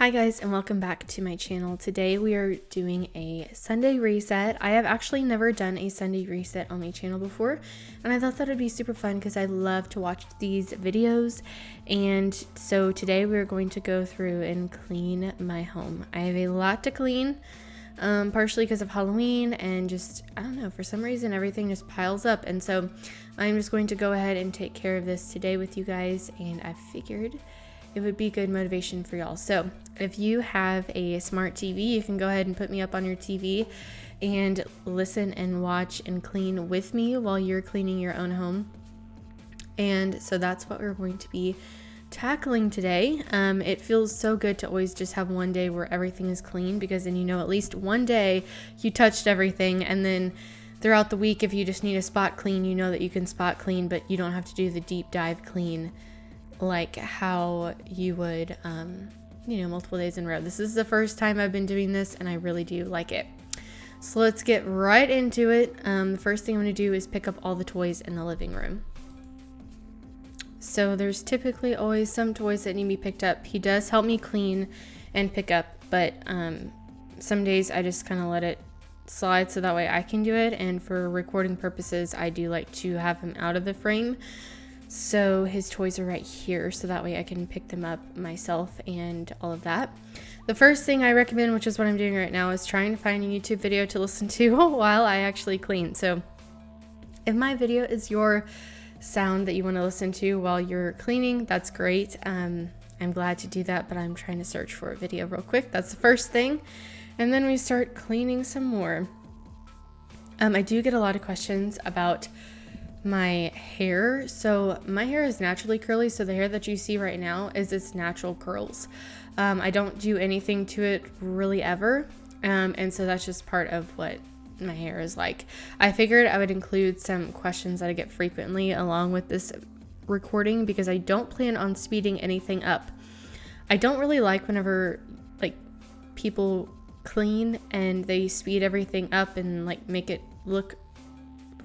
Hi guys, and welcome back to my channel. Today we are doing a Sunday reset. I have actually never done a Sunday reset on my channel before, and I thought that would be super fun because I love to watch these videos. And so today we're going to go through and clean my home. I have a lot to clean, partially because of Halloween, and just, I don't know, for some reason everything just piles up. And so I'm just going to go ahead and take care of this today with you guys, and I figured it would be good motivation for y'all. So if you have a smart TV, you can go ahead and put me up on your TV and listen and watch and clean with me while you're cleaning your own home. And so that's what we're going to be tackling today. It feels so good to always just have one day where everything is clean, because then you know at least one day you touched everything, and then throughout the week, if you just need a spot clean, you know that you can spot clean, but you don't have to do the deep dive clean like how you would, multiple days in a row. This is the first time I've been doing this, and I really do like it. So let's get right into it. The first thing I'm going to do is pick up all the toys in the living room. So there's typically always some toys that need to be picked up. He does help me clean and pick up, but some days I just kind of let it slide so that way I can do it. And for recording purposes, I do like to have him out of the frame. So his toys are right here, so that way I can pick them up myself and all of that. The first thing I recommend, which is what I'm doing right now, is trying to find a YouTube video to listen to while I actually clean. So if my video is your sound that you want to listen to while you're cleaning, that's great. I'm glad to do that, but I'm trying to search for a video real quick. That's the first thing. And then we start cleaning some more. I do get a lot of questions about my hair. So my hair is naturally curly, so the hair that you see right now is its natural curls. I don't do anything to it really ever, and so that's just part of what my hair is like. I figured I would include some questions that I get frequently along with this recording, because I don't plan on speeding anything up. I don't really like whenever people clean and they speed everything up and make it look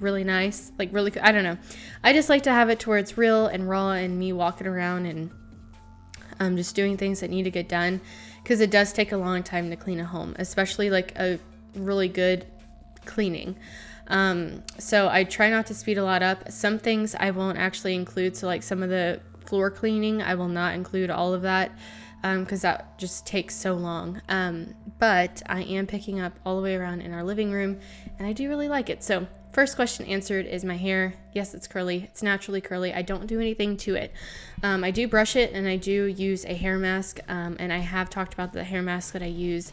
really nice, I don't know. I just like to have it to where it's real and raw and me walking around and just doing things that need to get done, because it does take a long time to clean a home, especially a really good cleaning. So I try not to speed a lot up. Some things I won't actually include, so some of the floor cleaning, I will not include all of that, because that just takes so long. But I am picking up all the way around in our living room, and I do really like it. So first question answered is my hair. Yes, it's curly. It's naturally curly. I don't do anything to it. I do brush it, and I do use a hair mask, and I have talked about the hair mask that I use,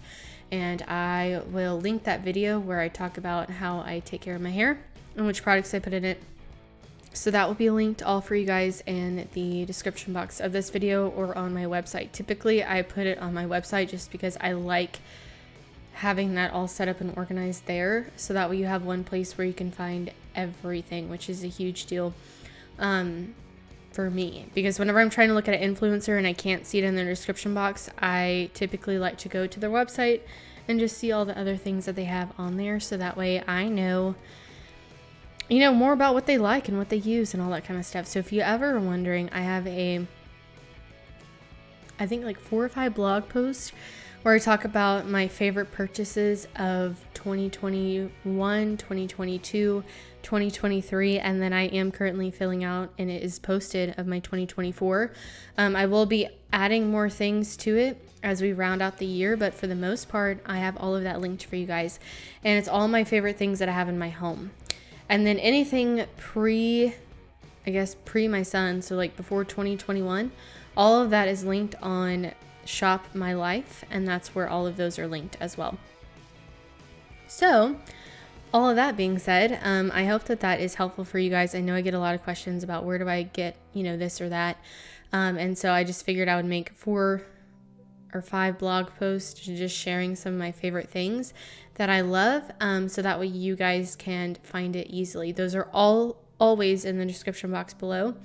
and I will link that video where I talk about how I take care of my hair and which products I put in it. So that will be linked all for you guys in the description box of this video or on my website. Typically, I put it on my website just because I like having that all set up and organized there, so that way you have one place where you can find everything, which is a huge deal for me, because whenever I'm trying to look at an influencer and I can't see it in their description box, I typically like to go to their website and just see all the other things that they have on there, so that way I know more about what they like and what they use and all that kind of stuff. So if you ever are wondering, I have I think 4 or 5 blog posts where I talk about my favorite purchases of 2021, 2022, 2023, and then I am currently filling out, and it is posted, of my 2024. I will be adding more things to it as we round out the year, but for the most part, I have all of that linked for you guys, and it's all my favorite things that I have in my home. And then anything pre my son, so before 2021, all of that is linked on Shop My Life, and that's where all of those are linked as well. So all of that being said, I hope that is helpful for you guys. I know I get a lot of questions about where do I get this or that, and so I just figured I would make 4 or 5 blog posts just sharing some of my favorite things that I love, so that way you guys can find it easily. Those are always in the description box below,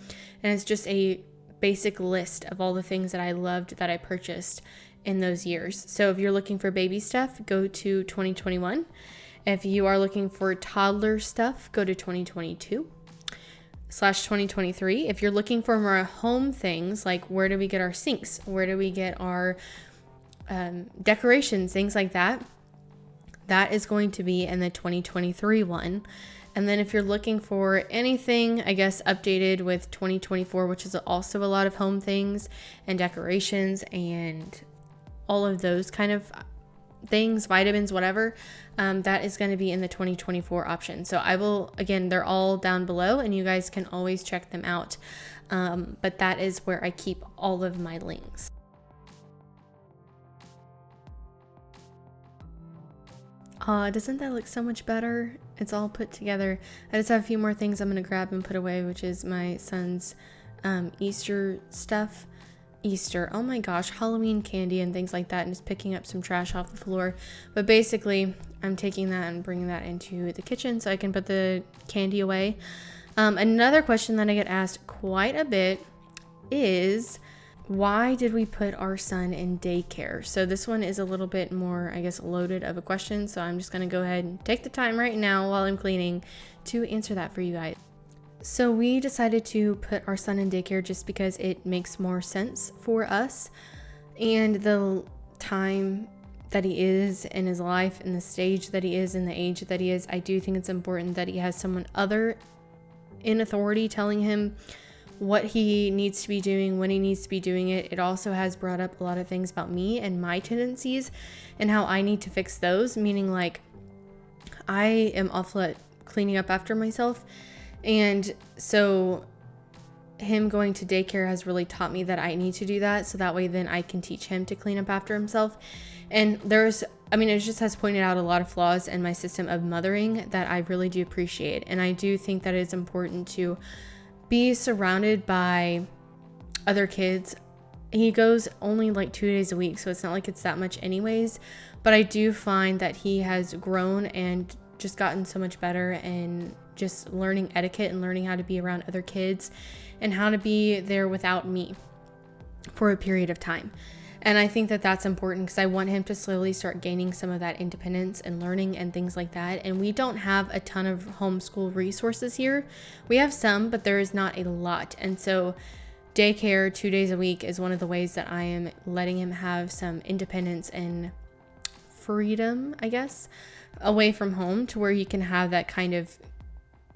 and it's just a basic list of all the things that I loved that I purchased in those years. So if you're looking for baby stuff, go to 2021. If you are looking for toddler stuff, go to 2022/2023. If you're looking for more home things, like where do we get our sinks? Where do we get our decorations, things like that, that is going to be in the 2023 one. And then if you're looking for anything, I guess, updated with 2024, which is also a lot of home things and decorations and all of those kind of things, vitamins, whatever, that is going to be in the 2024 option. So I will, again, they're all down below and you guys can always check them out. But that is where I keep all of my links. Doesn't that look so much better? It's all put together. I just have a few more things I'm going to grab and put away, which is my son's Easter stuff. Easter, oh my gosh, Halloween candy and things like that, and just picking up some trash off the floor. But basically, I'm taking that and bringing that into the kitchen so I can put the candy away. Another question that I get asked quite a bit is, why did we put our son in daycare? So this one is a little bit more, I guess, loaded of a question. So I'm just going to go ahead and take the time right now while I'm cleaning to answer that for you guys. So we decided to put our son in daycare just because it makes more sense for us. And the time that he is in his life, in the stage that he is, in the age that he is, I do think it's important that he has someone other in authority telling him what he needs to be doing, when he needs to be doing it. It also has brought up a lot of things about me and my tendencies and how I need to fix those, meaning like I am awful at cleaning up after myself. And so him going to daycare has really taught me that I need to do that. So that way then I can teach him to clean up after himself. And it just has pointed out a lot of flaws in my system of mothering that I really do appreciate. And I do think that it's important to be surrounded by other kids. He goes only like 2 days a week, so it's not like it's that much anyways. But I do find that he has grown and just gotten so much better and just learning etiquette and learning how to be around other kids and how to be there without me for a period of time. And I think that that's important because I want him to slowly start gaining some of that independence and learning and things like that. And we don't have a ton of homeschool resources here. We have some, but there is not a lot. And so daycare 2 days a week is one of the ways that I am letting him have some independence and freedom, I guess, away from home, to where he can have that kind of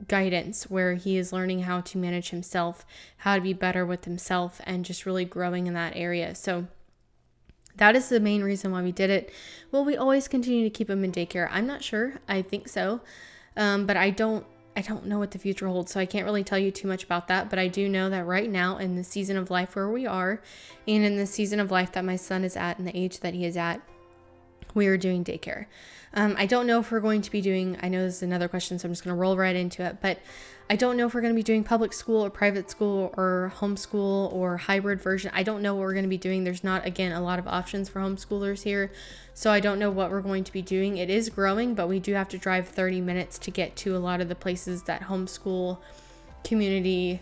guidance where he is learning how to manage himself, how to be better with himself, and just really growing in that area. So that is the main reason why we did it. Will we always continue to keep him in daycare? I'm not sure. I think so. But I don't know what the future holds, so I can't really tell you too much about that. But I do know that right now, in the season of life where we are, and in the season of life that my son is at and the age that he is at, we are doing daycare. I don't know if we're going to be doing, I know this is another question, so I'm just going to roll right into it, but I don't know if we're going to be doing public school or private school or homeschool or hybrid version. I don't know what we're going to be doing. There's not, again, a lot of options for homeschoolers here, so I don't know what we're going to be doing. It is growing, but we do have to drive 30 minutes to get to a lot of the places that homeschool community,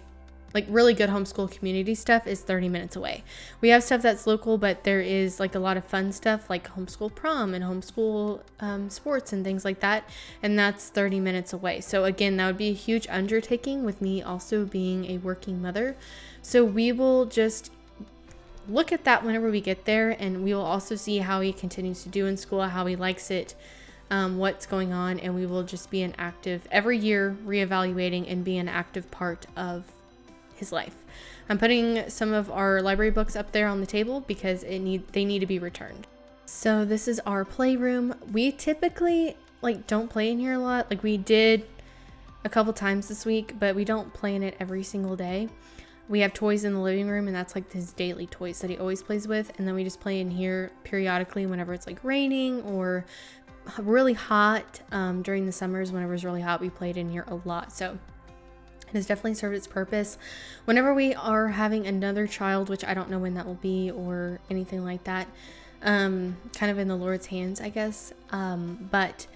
like really good homeschool community stuff, is 30 minutes away. We have stuff that's local, but there is like a lot of fun stuff like homeschool prom and homeschool sports and things like that. And that's 30 minutes away. So again, that would be a huge undertaking with me also being a working mother. So we will just look at that whenever we get there. And we will also see how he continues to do in school, how he likes it, what's going on. And we will just be an active, every year reevaluating and be an active part of his life. I'm putting some of our library books up there on the table because they need to be returned. So this is our playroom. We typically don't play in here a lot. Like we did a couple times this week, but we don't play in it every single day. We have toys in the living room, and that's like his daily toys that he always plays with. And then we just play in here periodically whenever it's like raining or really hot. During the summers, whenever it's really hot, we played in here a lot. So it has definitely served its purpose. Whenever we are having another child, which I don't know when that will be or anything like that, kind of in the Lord's hands, I guess. But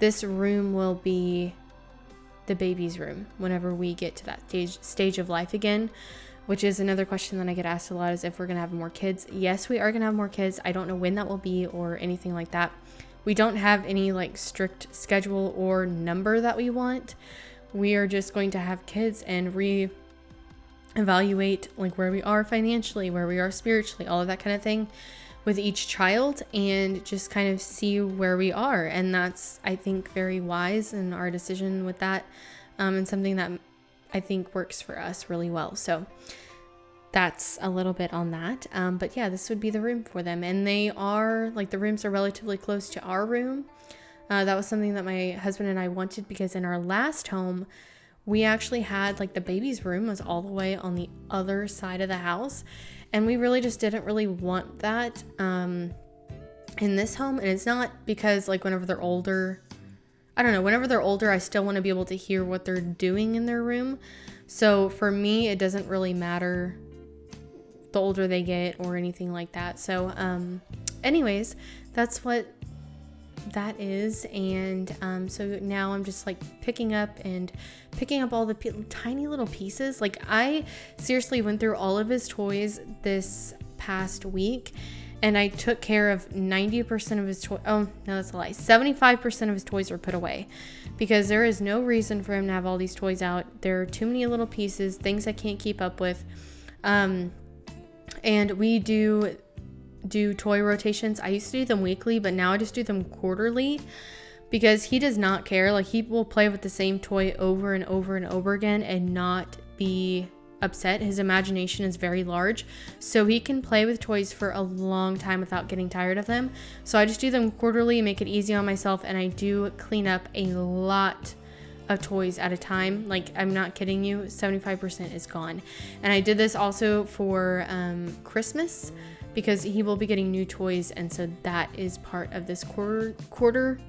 this room will be the baby's room whenever we get to that stage of life again, which is another question that I get asked a lot, is if we're going to have more kids. Yes, we are going to have more kids. I don't know when that will be or anything like that. We don't have any strict schedule or number that we want. We are just going to have kids and reevaluate where we are financially, where we are spiritually, all of that kind of thing. with each child and just kind of see where we are. And that's, I think, very wise in our decision with that, and something that I think works for us really well. So that's a little bit on that. But yeah, this would be the room for them. And they are, like, the rooms are relatively close to our room. That was something that my husband and I wanted, because in our last home, we actually had, like, the baby's room was all the way on the other side of the house. And we really just didn't really want that in this home. And it's not because, like, whenever they're older, I don't know, whenever they're older, I still want to be able to hear what they're doing in their room. So for me, it doesn't really matter the older they get or anything like that. So anyways, that's what that is. And so now I'm just, like, picking up all the tiny little pieces. Like, I seriously went through all of his toys this past week, and I took care of 90% of his toys. Oh, no, that's a lie. 75% of his toys were put away, because there is no reason for him to have all these toys out. There are too many little pieces, things I can't keep up with. And we do toy rotations. I used to do them weekly, but now I just do them quarterly, because he does not care. Like, he will play with the same toy over and over and over again and not be upset. His imagination is very large, so he can play with toys for a long time without getting tired of them. So I just do them quarterly, make it easy on myself, and I do clean up a lot of toys at a time. Like, I'm not kidding you, 75% is gone. And I did this also for Christmas, because he will be getting new toys, and so that is part of this quarter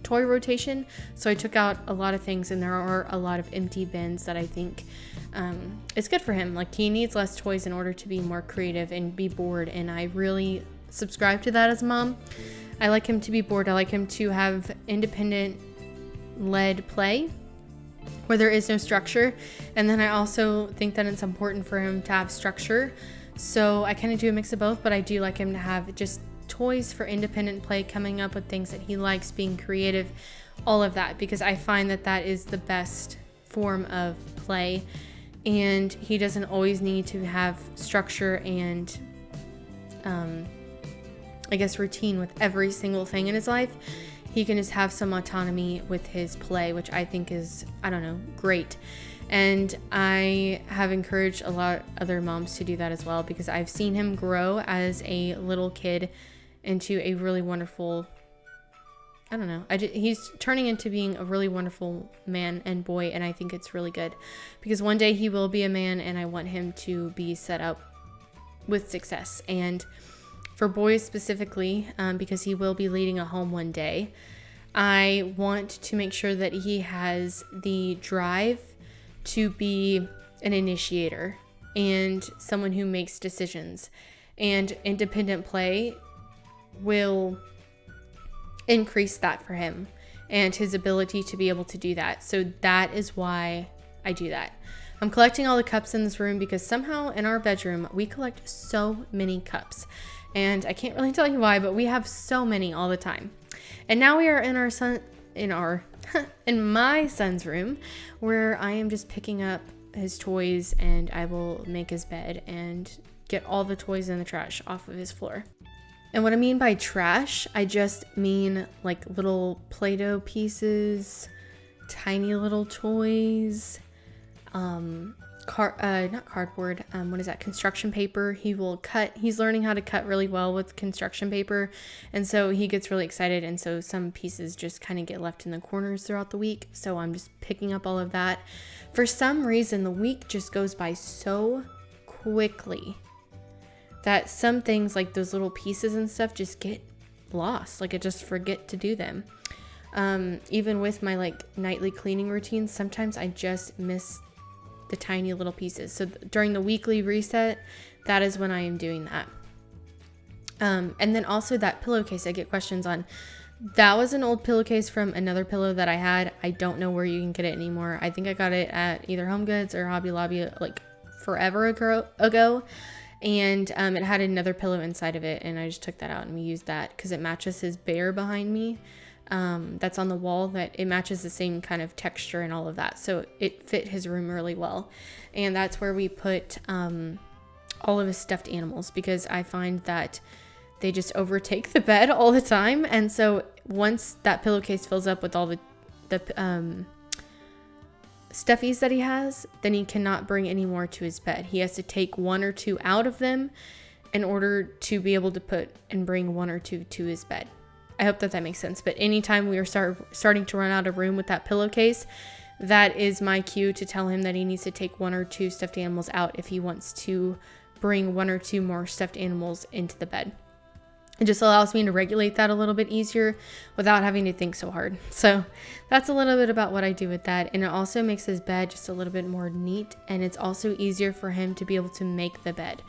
toy rotation. So I took out a lot of things, and there are a lot of empty bins that I think it's good for him. Like, he needs less toys in order to be more creative and be bored, and I really subscribe to that as a mom. I like him to be bored. I like him to have independent led play where there is no structure, and then I also think that it's important for him to have structure. So I kind of do a mix of both, but I do like him to have just toys for independent play, coming up with things that he likes, being creative, all of that, because I find that that is the best form of play. And he doesn't always need to have structure and I guess routine with every single thing in his life. He can just have some autonomy with his play, which I think is, I don't know, great. And I have encouraged a lot of other moms to do that as well, because I've seen him grow as a little kid into a really wonderful, I don't know, he's turning into being a really wonderful man and boy, and I think it's really good, because one day he will be a man, and I want him to be set up with success. And for boys specifically, because he will be leading a home one day, I want to make sure that he has the drive to be an initiator and someone who makes decisions, and independent play will increase that for him and his ability to be able to do that. So that is why I do that. I'm collecting all the cups in this room because somehow in our bedroom we collect so many cups, and I can't really tell you why, but we have so many all the time. And now we are in my son's room, where I am just picking up his toys, and I will make his bed and get all the toys in the trash off of his floor. And what I mean by trash, I just mean like little Play-Doh pieces, tiny little toys, not cardboard, what is that, construction paper. He's learning how to cut really well with construction paper, and so he gets really excited, and so some pieces just kind of get left in the corners throughout the week. So I'm just picking up all of that. For some reason, the week just goes by so quickly that some things, like those little pieces and stuff, just get lost. Like, I just forget to do them. Even with my like nightly cleaning routines, sometimes I just miss the tiny little pieces. So during the weekly reset, that is when I am doing that. And then also that pillowcase I get questions on. That was an old pillowcase from another pillow that I had. I don't know where you can get it anymore. I think I got it at either Home Goods or Hobby Lobby like forever ago. And it had another pillow inside of it, and I just took that out and we used that because it matches his bear behind me. That's on the wall, that it matches the same kind of texture and all of that. So it fit his room really well. And that's where we put all of his stuffed animals, because I find that they just overtake the bed all the time. And so once that pillowcase fills up with all the stuffies that he has, then he cannot bring any more to his bed. He has to take 1 or 2 out of them in order to be able to put and bring 1 or 2 to his bed. I hope that makes sense. But anytime we are starting to run out of room with that pillowcase, that is my cue to tell him that he needs to take 1 or 2 stuffed animals out if he wants to bring 1 or 2 more stuffed animals into the bed. It just allows me to regulate that a little bit easier without having to think so hard. So that's a little bit about what I do with that. And it also makes his bed just a little bit more neat. And it's also easier for him to be able to make the bed.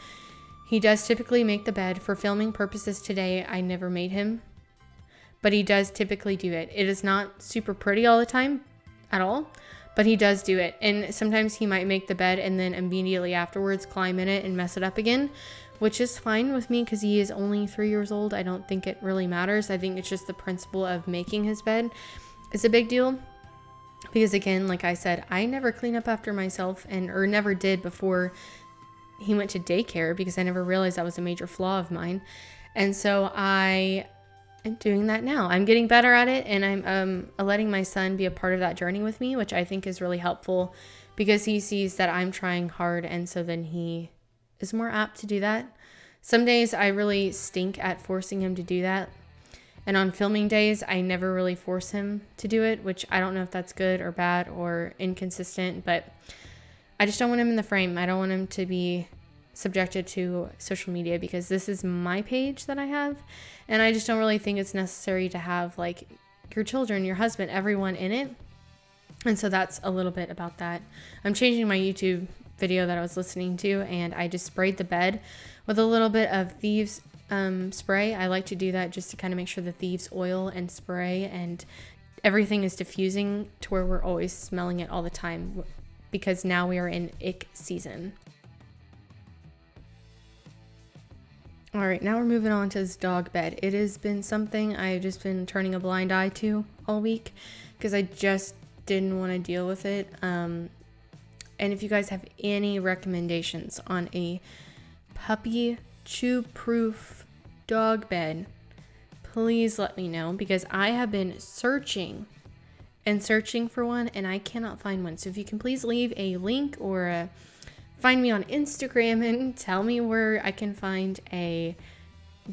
He does typically make the bed. For filming purposes today, I never made him. But he does typically do it. It is not super pretty all the time at all. But he does do it. And sometimes he might make the bed and then immediately afterwards climb in it and mess it up again, which is fine with me because he is only 3 years old. I don't think it really matters. I think it's just the principle of making his bed is a big deal. Because again, like I said, I never clean up after myself or never did before he went to daycare because I never realized that was a major flaw of mine. And so I am doing that now. I'm getting better at it, and I'm letting my son be a part of that journey with me, which I think is really helpful because he sees that I'm trying hard, and so then he is more apt to do that. Some days I really stink at forcing him to do that. And on filming days, I never really force him to do it, which I don't know if that's good or bad or inconsistent, but I just don't want him in the frame. I don't want him to be subjected to social media because this is my page that I have. And I just don't really think it's necessary to have like your children, your husband, everyone in it. And so that's a little bit about that. I'm changing my YouTube video that I was listening to, and I just sprayed the bed with a little bit of thieves spray. I like to do that just to kind of make sure the thieves oil and spray and everything is diffusing to where we're always smelling it all the time because now we are in ick season. All right, now we're moving on to this dog bed. It has been something I've just been turning a blind eye to all week because I just didn't want to deal with it. And if you guys have any recommendations on a puppy chew-proof dog bed, please let me know because I have been searching for one and I cannot find one. So if you can please leave a link or find me on Instagram and tell me where I can find a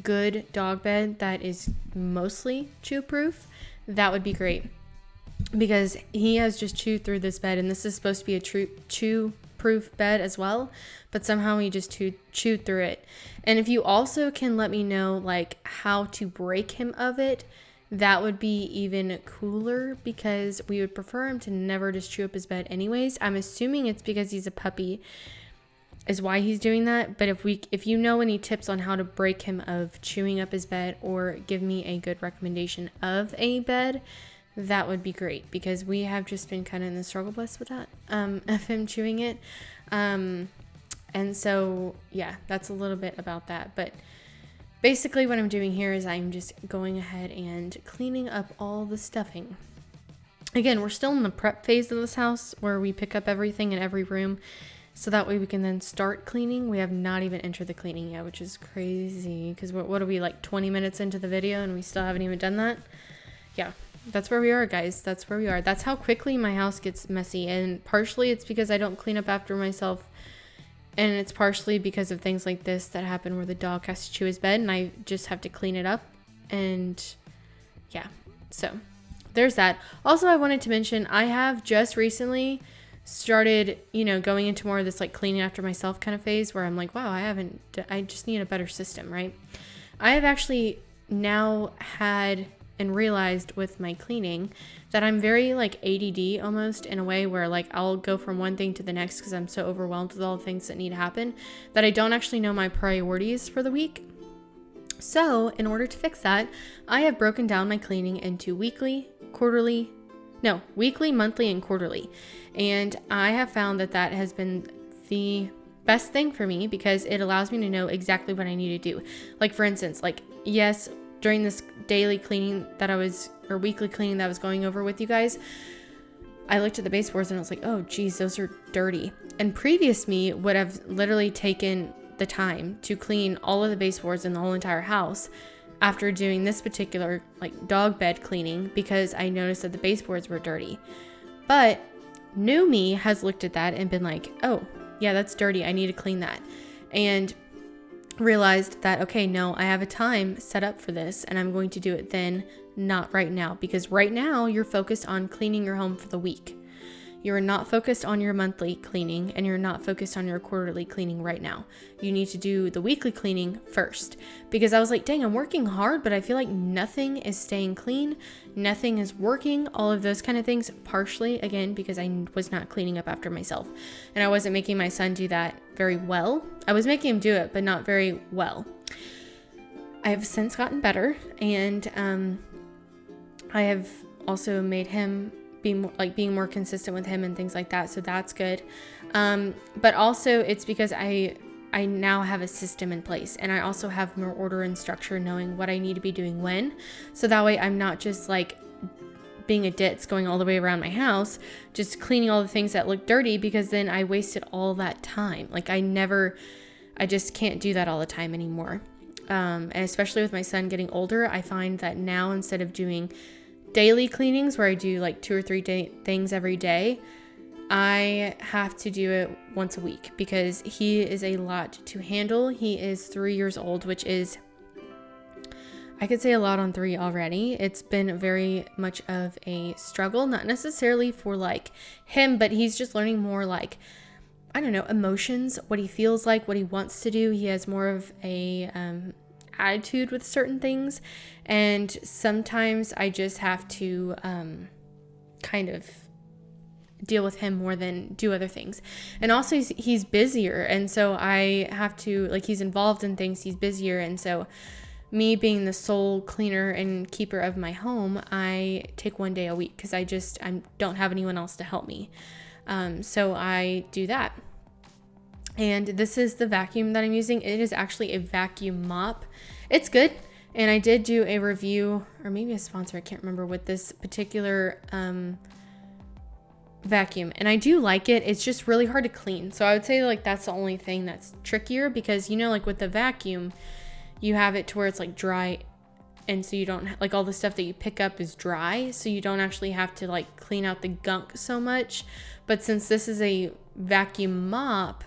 good dog bed that is mostly chew-proof, that would be great. Because he has just chewed through this bed, and this is supposed to be a chew-proof bed as well, but somehow he just chewed through it. And if you also can let me know like how to break him of it, that would be even cooler because we would prefer him to never just chew up his bed anyways. I'm assuming it's because he's a puppy is why he's doing that. But if you know any tips on how to break him of chewing up his bed or give me a good recommendation of a bed, that would be great because we have just been kind of in the struggle bus with that, of him chewing it. And so, yeah, that's a little bit about that. But basically what I'm doing here is I'm just going ahead and cleaning up all the stuffing. Again, we're still in the prep phase of this house where we pick up everything in every room so that way we can then start cleaning. We have not even entered the cleaning yet, which is crazy because what are we, like 20 minutes into the video and we still haven't even done that? Yeah. That's where we are, guys. That's where we are. That's how quickly my house gets messy. And partially it's because I don't clean up after myself. And it's partially because of things like this that happen where the dog has to chew his bed and I just have to clean it up. And yeah, so there's that. Also, I wanted to mention I have just recently started, going into more of this like cleaning after myself kind of phase where I'm like, wow, I just need a better system, right? I have actually now had and realized with my cleaning that I'm very like ADD almost in a way where like I'll go from one thing to the next because I'm so overwhelmed with all the things that need to happen that I don't actually know my priorities for the week. So in order to fix that, I have broken down my cleaning into weekly, monthly, and quarterly. And I have found that has been the best thing for me because it allows me to know exactly what I need to do. Like for instance, yes, during this daily cleaning or weekly cleaning that I was going over with you guys, I looked at the baseboards and I was like, oh geez, those are dirty. And previous me would have literally taken the time to clean all of the baseboards in the whole entire house after doing this particular like dog bed cleaning because I noticed that the baseboards were dirty. But new me has looked at that and been like, oh yeah, that's dirty, I need to clean that. And realized that, okay, no, I have a time set up for this and I'm going to do it then, not right now, because right now you're focused on cleaning your home for the week. You are not focused on your monthly cleaning and you're not focused on your quarterly cleaning right now. You need to do the weekly cleaning first, because I was like, dang, I'm working hard, but I feel like nothing is staying clean. Nothing is working, all of those kind of things, partially again, because I was not cleaning up after myself and I wasn't making my son do that very well. I was making him do it, but not very well. I have since gotten better, and I have also made him being more consistent with him and things like that. So that's good. But also it's because I now have a system in place, and I also have more order and structure, knowing what I need to be doing when. So that way I'm not just like being a ditz going all the way around my house, just cleaning all the things that look dirty, because then I wasted all that time. Like I just can't do that all the time anymore. And especially with my son getting older, I find that now instead of doing daily cleanings where I do like 2 or 3 things every day, I have to do it once a week because he is a lot to handle. He is 3 years old, which is, I could say a lot on 3 already. It's been very much of a struggle, not necessarily for like him, but he's just learning more like, I don't know, emotions, what he feels like, what he wants to do. He has more of a attitude with certain things, and sometimes I just have to kind of deal with him more than do other things. And also he's busier, and so I have to, like, he's involved in things, he's busier, and so me being the sole cleaner and keeper of my home, I take 1 day a week because I don't have anyone else to help me. So I do that. And this is the vacuum that I'm using. It is actually a vacuum mop. It's good. And I did do a review, or maybe a sponsor, I can't remember, with this particular vacuum. And I do like it. It's just really hard to clean. So I would say like that's the only thing that's trickier, because you know, like with the vacuum, you have it to where it's like dry. And so you don't, like, all the stuff that you pick up is dry. So you don't actually have to like clean out the gunk so much. But since this is a vacuum mop,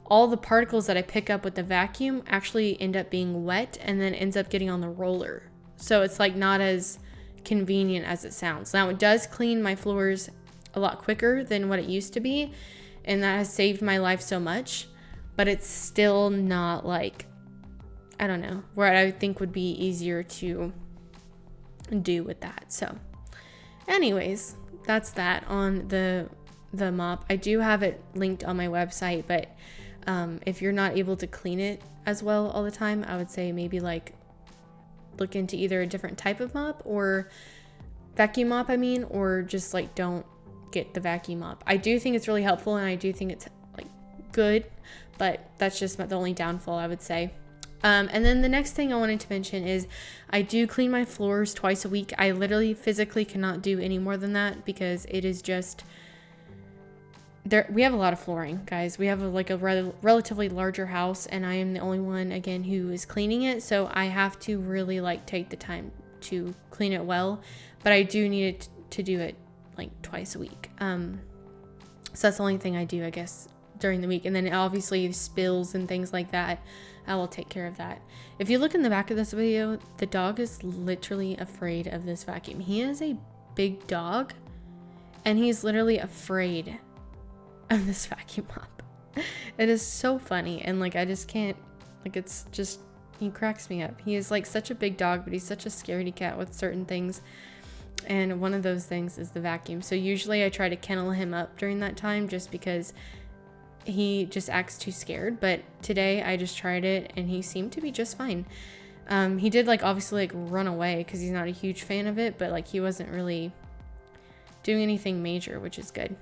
all the particles that I pick up with the vacuum actually end up being wet and then ends up getting on the roller. So it's like not as convenient as it sounds. Now it does clean my floors a lot quicker than what it used to be, and that has saved my life so much, but it's still not like, I don't know, what I think would be easier to do with that. So anyways, that's that on the mop. I do have it linked on my website, but if you're not able to clean it as well all the time, I would say maybe like look into either a different type of mop or vacuum mop, or just like don't get the vacuum mop. I do think it's really helpful and I do think it's like good, but that's just the only downfall, I would say. And then the next thing I wanted to mention is I do clean my floors twice a week. I literally physically cannot do any more than that because it is just there. We have a lot of flooring, guys. We have a relatively larger house, and I am the only one, again, who is cleaning it. So I have to really like take the time to clean it well, but I do need it to do it like twice a week. So that's the only thing I do, I guess, during the week. And then obviously spills and things like that, I will take care of that. If you look in the back of this video, the dog is literally afraid of this vacuum. He is a big dog and he's literally afraid of this vacuum mop. It is so funny, and like I just can't, like, it's just, he cracks me up. He is like such a big dog, but he's such a scaredy cat with certain things, and one of those things is the vacuum. So usually I try to kennel him up during that time just because he just acts too scared. But today I just tried it and he seemed to be just fine. He did like obviously like run away because he's not a huge fan of it, but like he wasn't really doing anything major, which is good.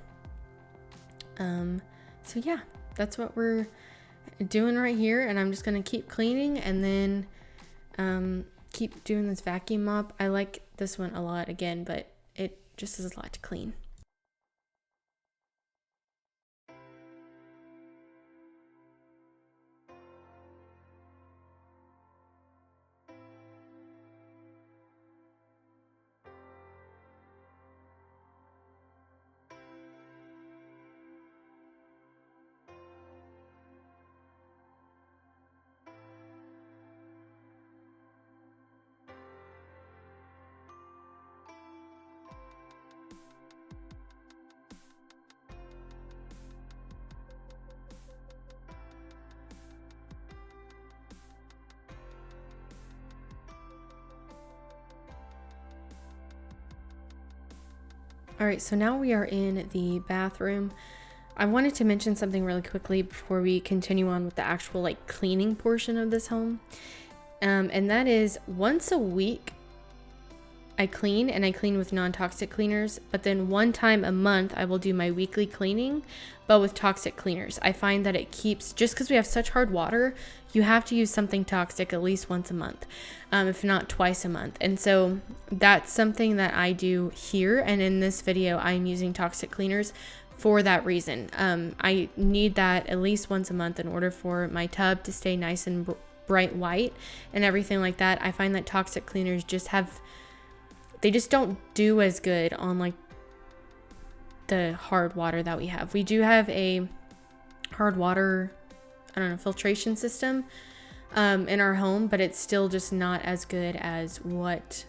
So yeah, that's what we're doing right here, and I'm just gonna keep cleaning and then keep doing this vacuum mop. I like this one a lot again, but it just is a lot to clean. All right, so now we are in the bathroom. I wanted to mention something really quickly before we continue on with the actual like cleaning portion of this home. And that is once a week I clean, and I clean with non-toxic cleaners, but then one time a month I will do my weekly cleaning, but with toxic cleaners. I find that it keeps, just because we have such hard water, you have to use something toxic at least once a month, if not twice a month. And so that's something that I do here. And in this video, I'm using toxic cleaners for that reason. I need that at least once a month in order for my tub to stay nice and bright white and everything like that. I find that toxic cleaners they just don't do as good on like the hard water that we have. We do have a hard water, filtration system in our home, but it's still just not as good as what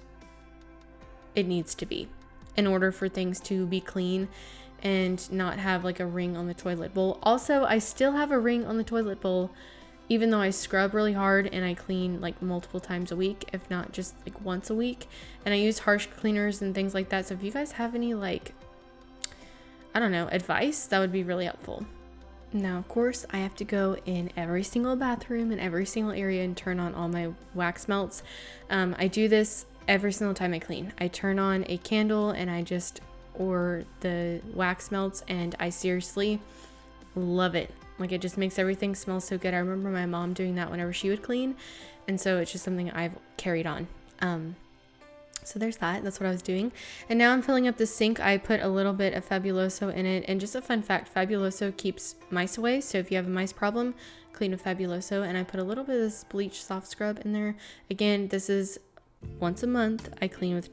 it needs to be in order for things to be clean and not have like a ring on the toilet bowl. Also, I still have a ring on the toilet bowl even though I scrub really hard and I clean like multiple times a week, if not just like once a week. And I use harsh cleaners and things like that. So if you guys have any like, advice, that would be really helpful. Now, of course, I have to go in every single bathroom and every single area and turn on all my wax melts. I do this every single time I clean. I turn on a candle and or the wax melts, and I seriously love it. Like, it just makes everything smell so good. I remember my mom doing that whenever she would clean, and so it's just something I've carried on. So there's that. That's what I was doing. And now I'm filling up the sink. I put a little bit of Fabuloso in it, and just a fun fact, Fabuloso keeps mice away. So if you have a mice problem, clean with Fabuloso. And I put a little bit of this bleach soft scrub in there. Again, this is once a month. I clean with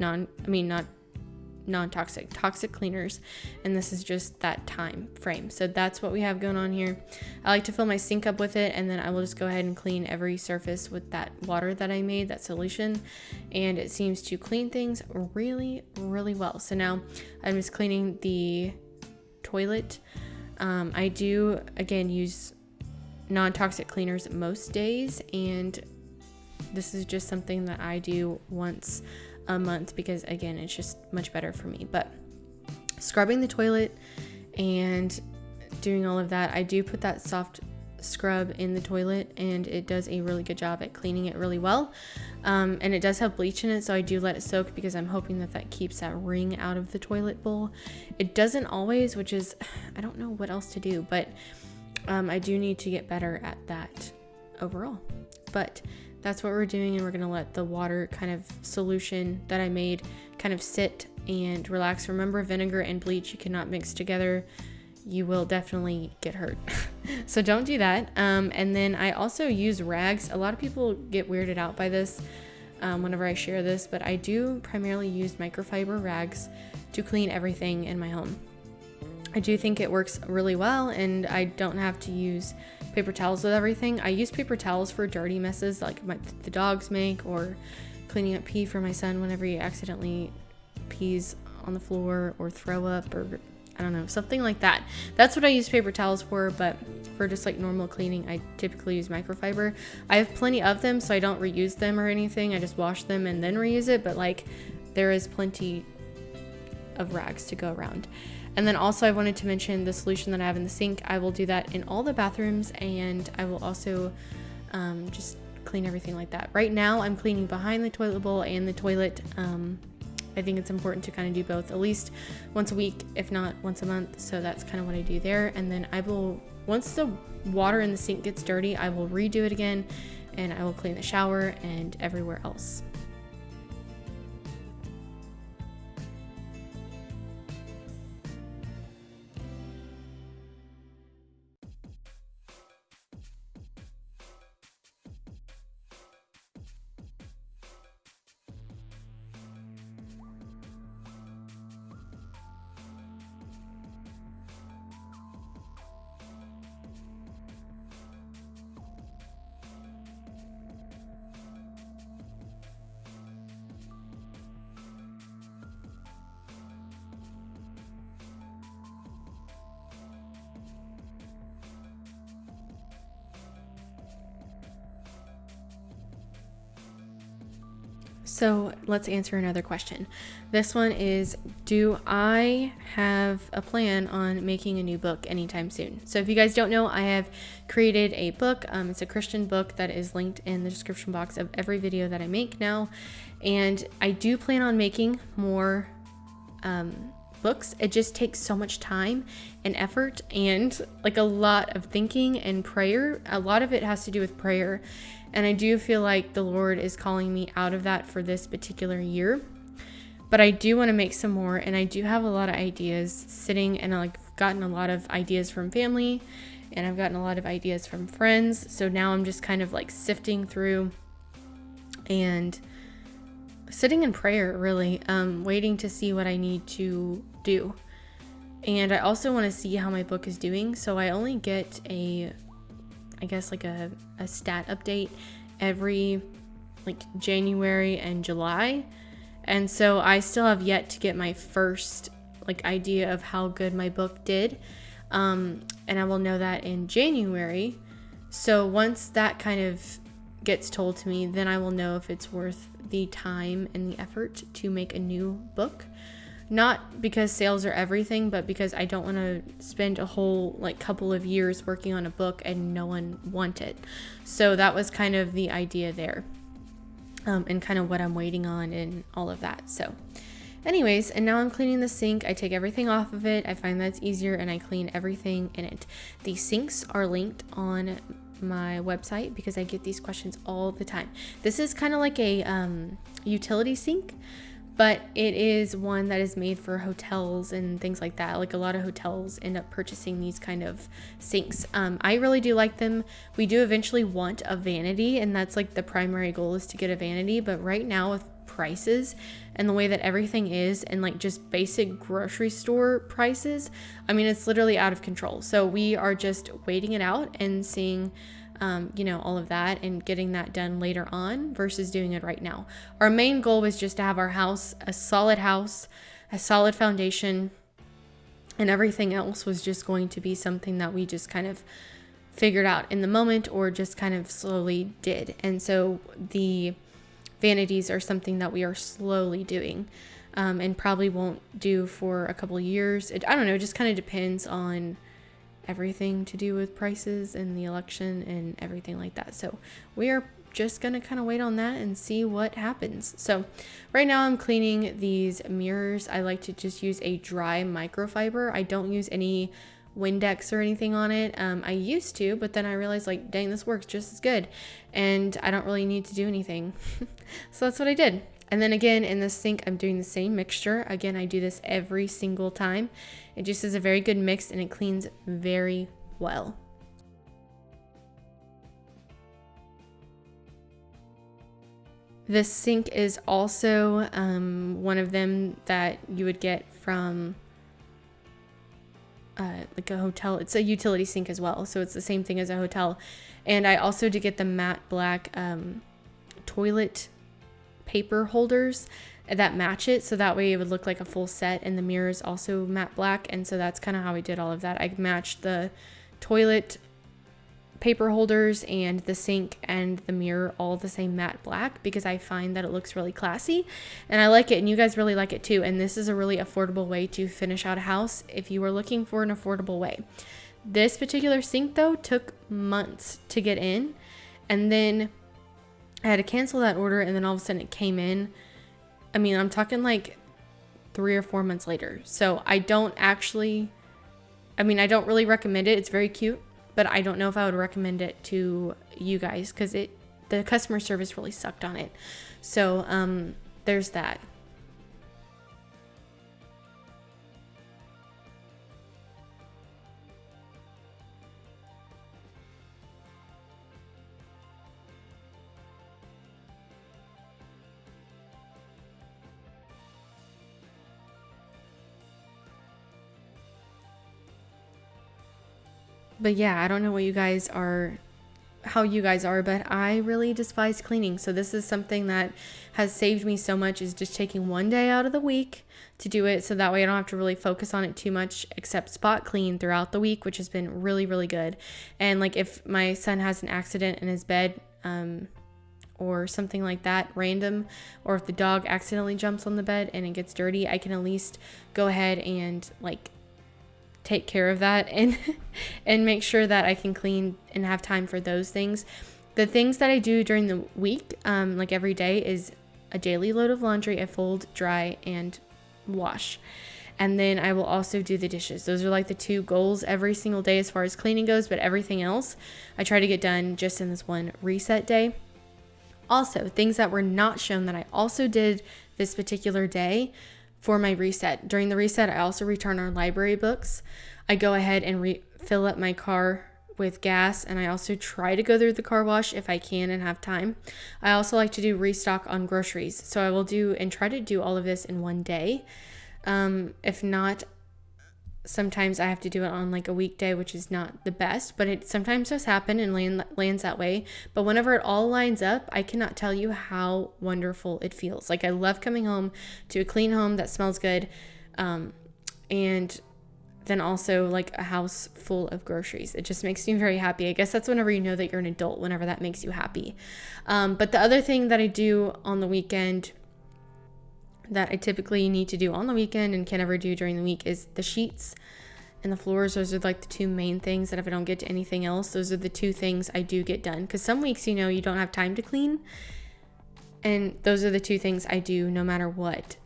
toxic cleaners, and this is just that time frame. So that's what we have going on here. I like to fill my sink up with it, and then I will just go ahead and clean every surface with that water that I made, that solution, and it seems to clean things really, really well. So now I'm just cleaning the toilet. I do again use non-toxic cleaners most days, and this is just something that I do once a month because, again, it's just much better for me. But scrubbing the toilet and doing all of that, I do put that soft scrub in the toilet, and it does a really good job at cleaning it really well. And it does have bleach in it, so I do let it soak because I'm hoping that keeps that ring out of the toilet bowl. It doesn't always, which is, I don't know what else to do, but I do need to get better at that overall. But that's what we're doing, and we're going to let the water kind of solution that I made kind of sit and relax. Remember, vinegar and bleach, you cannot mix together. You will definitely get hurt. So don't do that. And then I also use rags. A lot of people get weirded out by this whenever I share this, but I do primarily use microfiber rags to clean everything in my home. I do think it works really well, and I don't have to use paper towels with everything. I use paper towels for dirty messes like the dogs make, or cleaning up pee for my son whenever he accidentally pees on the floor or throw up, or something like that. That's what I use paper towels for, but for just like normal cleaning, I typically use microfiber. I have plenty of them, so I don't reuse them or anything. I just wash them and then reuse it, but like there is plenty of rags to go around. And then also I wanted to mention the solution that I have in the sink. I will do that in all the bathrooms, and I will also just clean everything like that. Right now I'm cleaning behind the toilet bowl and the toilet. I think it's important to kind of do both at least once a week, if not once a month. So that's kind of what I do there. And then I will, once the water in the sink gets dirty, I will redo it again, and I will clean the shower and everywhere else. So let's answer another question. This one is, do I have a plan on making a new book anytime soon? So if you guys don't know, I have created a book. It's a Christian book that is linked in the description box of every video that I make now. And I do plan on making more books. It just takes so much time and effort and like a lot of thinking and prayer. A lot of it has to do with prayer. And I do feel like the Lord is calling me out of that for this particular year. But I do want to make some more, and I do have a lot of ideas sitting, and I've gotten a lot of ideas from family, and I've gotten a lot of ideas from friends. So now I'm just kind of like sifting through and sitting in prayer, really, waiting to see what I need to do. And I also want to see how my book is doing. So I only get a stat update every like January and July. And so I still have yet to get my first like idea of how good my book did. And I will know that in January. So once that kind of gets told to me, then I will know if it's worth the time and the effort to make a new book. Not because sales are everything, but because I don't want to spend a whole like couple of years working on a book and no one want it. So that was kind of the idea there, and kind of what I'm waiting on and all of that. So anyways, and now I'm cleaning the sink. I take everything off of it. I find that's easier, and I clean everything in it. The sinks are linked on my website because I get these questions all the time. This is kind of like a utility sink, but it is one that is made for hotels and things like that. Like a lot of hotels end up purchasing these kind of sinks. I really do like them. We do eventually want a vanity, and that's like the primary goal is to get a vanity. But right now with prices and the way that everything is and like just basic grocery store prices, I mean, it's literally out of control. So we are just waiting it out and seeing all of that and getting that done later on versus doing it right now. Our main goal was just to have our house, a solid foundation, and everything else was just going to be something that we just kind of figured out in the moment or just kind of slowly did. And so the vanities are something that we are slowly doing, and probably won't do for a couple of years. I don't know, it just kind of depends on everything to do with prices and the election and everything like that. So we are just going to kind of wait on that and see what happens. So right now I'm cleaning these mirrors. I like to just use a dry microfiber. I don't use any Windex or anything on it. I used to, but then I realized like, dang, this works just as good and I don't really need to do anything. So that's what I did. And then again, in the sink, I'm doing the same mixture. Again, I do this every single time. It just is a very good mix and it cleans very well. This sink is also one of them that you would get from like a hotel. It's a utility sink as well. So it's the same thing as a hotel. And I also did get the matte black toilet paper holders that match it, so that way it would look like a full set, and the mirror is also matte black. And so that's kind of how I did all of that. I matched the toilet paper holders and the sink and the mirror all the same matte black because I find that it looks really classy and I like it, and you guys really like it too. And this is a really affordable way to finish out a house if you were looking for an affordable way. This particular sink though took months to get in, and then I had to cancel that order, and then all of a sudden it came in. I mean, I'm talking like 3 or 4 months later. So I don't really recommend it. It's very cute, but I don't know if I would recommend it to you guys because the customer service really sucked on it. So there's that. But yeah, I don't know how you guys are, but I really despise cleaning. So this is something that has saved me so much, is just taking one day out of the week to do it. So that way I don't have to really focus on it too much, except spot clean throughout the week, which has been really, really good. And like if my son has an accident in his bed, or something like that, random, or if the dog accidentally jumps on the bed and it gets dirty, I can at least go ahead and like take care of that and and make sure that I can clean and have time for those things. The things that I do during the week, like every day, is a daily load of laundry, I fold, dry, and wash. And then I will also do the dishes. Those are like the 2 goals every single day as far as cleaning goes, but everything else I try to get done just in this one reset day. Also, things that were not shown that I also did this particular day for my reset. During the reset, I also return our library books. I go ahead and fill up my car with gas, and I also try to go through the car wash if I can and have time. I also like to do restock on groceries. So I will do and try to do all of this in one day. If not, sometimes I have to do it on like a weekday, which is not the best, but it sometimes does happen and lands that way. But whenever it all lines up, I cannot tell you how wonderful it feels. Like I love coming home to a clean home that smells good. And then also like a house full of groceries. It just makes me very happy. I guess that's whenever you know that you're an adult, whenever that makes you happy. But the other thing that I do on the weekend that I typically need to do on the weekend and can never do during the week is the sheets and the floors. Those are like the 2 main things that if I don't get to anything else, those are the 2 things I do get done. Because some weeks, you don't have time to clean. And those are the 2 things I do no matter what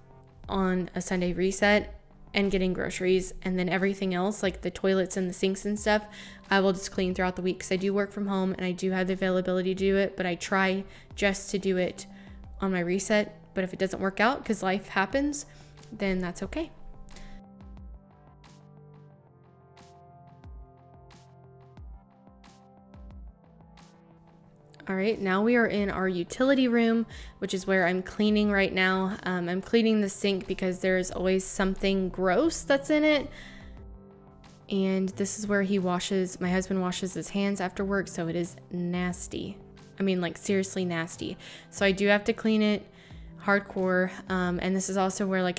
on a Sunday reset and getting groceries. And then everything else, like the toilets and the sinks and stuff, I will just clean throughout the week because I do work from home and I do have the availability to do it. But I try just to do it on my reset. But if it doesn't work out because life happens, then that's okay. All right, now we are in our utility room, which is where I'm cleaning right now. I'm cleaning the sink because there's always something gross that's in it. And this is where my husband washes his hands after work, so it is nasty. I mean, like seriously nasty. So I do have to clean it hardcore. And this is also where like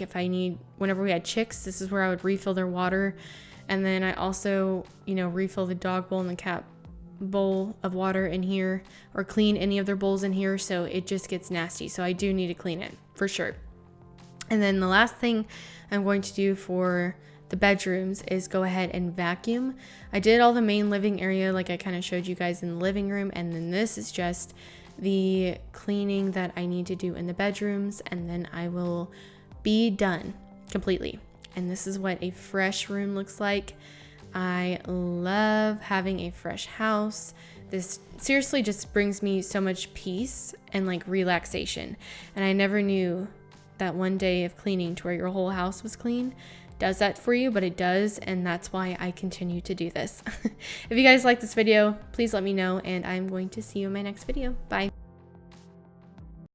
whenever we had chicks, this is where I would refill their water. And then I also, refill the dog bowl and the cat bowl of water in here, or clean any of their bowls in here. So it just gets nasty. So I do need to clean it for sure. And then the last thing I'm going to do for the bedrooms is go ahead and vacuum. I did all the main living area like I kind of showed you guys in the living room. And then this is just the cleaning that I need to do in the bedrooms, and then I will be done completely. And this is what a fresh room looks like. I love having a fresh house. This seriously just brings me so much peace and like relaxation. And I never knew that one day of cleaning to where your whole house was clean does that for you, but it does, and that's why I continue to do this. If you guys like this video, please let me know, and I'm going to see you in my next video. Bye.